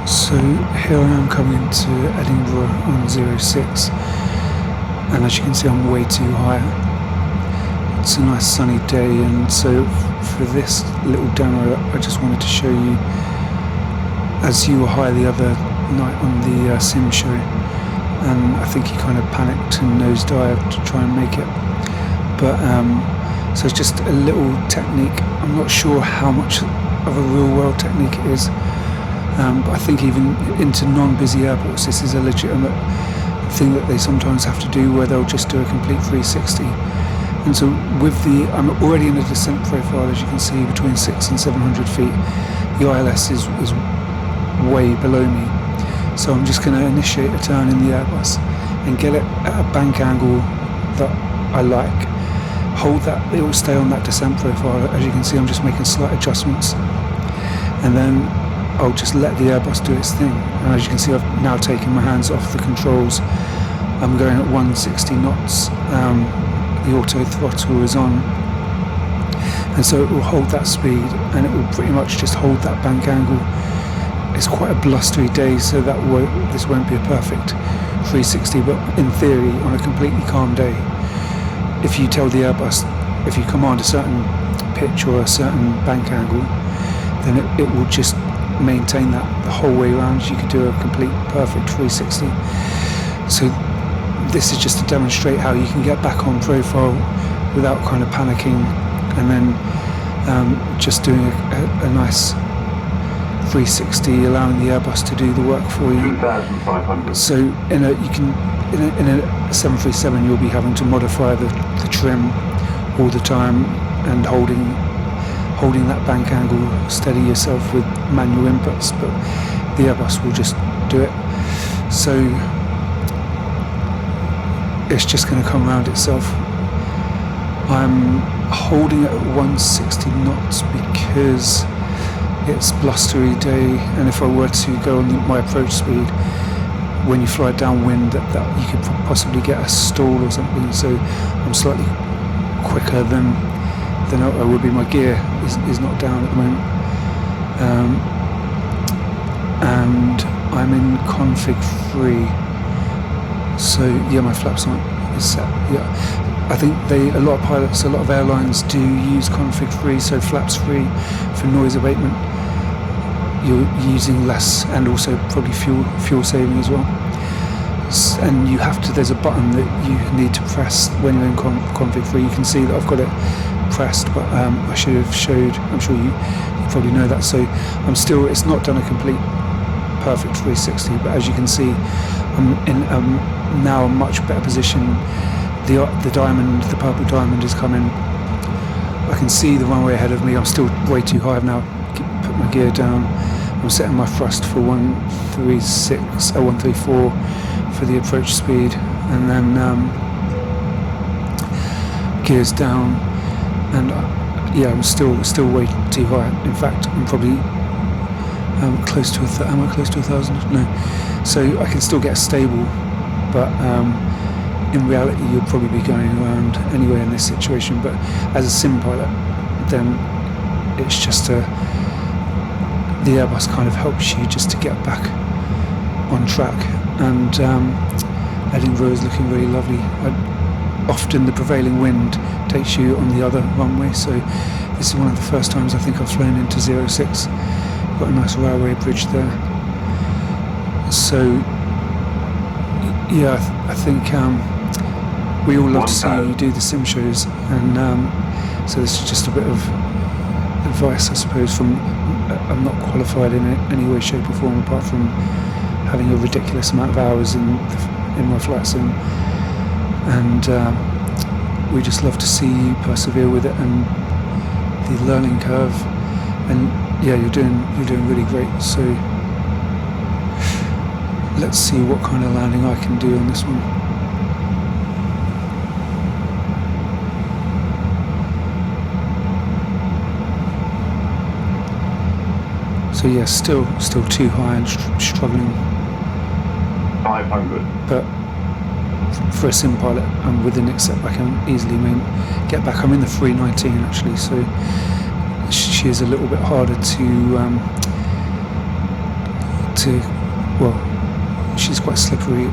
So here I am coming into Edinburgh on 06, and as you can see I'm way too high. It's a nice sunny day, and so for this little demo I just wanted to show you, as you were high the other night on the sim show, and I think he kind of panicked and nosedived to try and make it, but so it's just a little technique. I'm not sure how much of a real world technique it is, but I think even into non-busy airports this is a legitimate thing that they sometimes have to do, where they'll just do a complete 360. And so with I'm already in a descent profile, as you can see, between 600 and 700 feet. The ILS is way below me, so I'm just going to initiate a turn in the Airbus and get it at a bank angle that I like. Hold that, it will stay on that descent profile. As you can see, I'm just making slight adjustments, and then I'll just let the Airbus do its thing. And as you can see, I've now taken my hands off the controls. I'm going at 160 knots. The auto throttle is on, and so it will hold that speed, and it will pretty much just hold that bank angle. It's quite a blustery day, so this won't be a perfect 360, but in theory, on a completely calm day, if you tell the Airbus, if you command a certain pitch or a certain bank angle, then it will just maintain that the whole way around. You could do a complete perfect 360. So this is just to demonstrate how you can get back on profile without kind of panicking, and then just doing a nice 360, allowing the Airbus to do the work for you. 2,500. So in a 737 you'll be having to modify the trim all the time, and holding that bank angle steady yourself with manual inputs, but the Airbus will just do it. So it's just going to come around itself. I'm holding it at 160 knots because it's blustery day, and if I were to go on my approach speed, when you fly downwind, that you could possibly get a stall or something. So I'm slightly quicker than I would be. My gear is not down at the moment, and I'm in config 3. So yeah, my flaps is set. Yeah, I think a lot of pilots, a lot of airlines do use config 3, so flaps free for noise abatement. You're using less, and also probably fuel saving as well. And you have to, there's a button that you need to press when you're in config 3. You can see that I've got it pressed, but I should have showed, I'm sure you probably know that. So it's not done a complete perfect 360, but as you can see, I'm in now a much better position. The purple diamond is coming. I can see the runway ahead of me. I'm still way too high. I've now put my gear down. I'm setting my thrust for 134 for the approach speed, and then gears down, and yeah, I'm still way too high. In fact, I'm probably close to am I close to 1,000? No. So I can still get stable, but in reality you'll probably be going around anyway in this situation. But as a sim pilot, then it's just the Airbus kind of helps you just to get back on track. And Edinburgh is looking really lovely. Often the prevailing wind takes you on the other runway, so this is one of the first times I think I've flown into 06. Got a nice railway bridge there. So yeah, I think we all love to see you do the sim shows, and so this is just a bit of advice, I suppose. I'm not qualified in any way, shape or form, apart from having a ridiculous amount of hours in my flight sim, and we just love to see you persevere with it and the learning curve. And yeah, you're doing really great. So let's see what kind of landing I can do on this one. So yeah, still too high and struggling. 500. But for a sim pilot, I'm within it, I can easily get back. I'm in the 319 actually, so she is a little bit harder to to, well, she's quite slippery.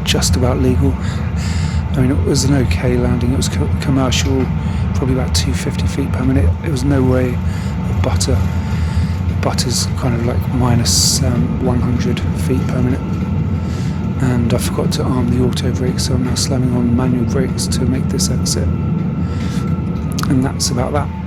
Just about legal. I mean, it was an okay landing. It was commercial, probably about 250 feet per minute. It was no way a butter. Butter's kind of like minus 100 feet per minute. And I forgot to arm the auto brakes, so I'm now slamming on manual brakes to make this exit. And that's about that.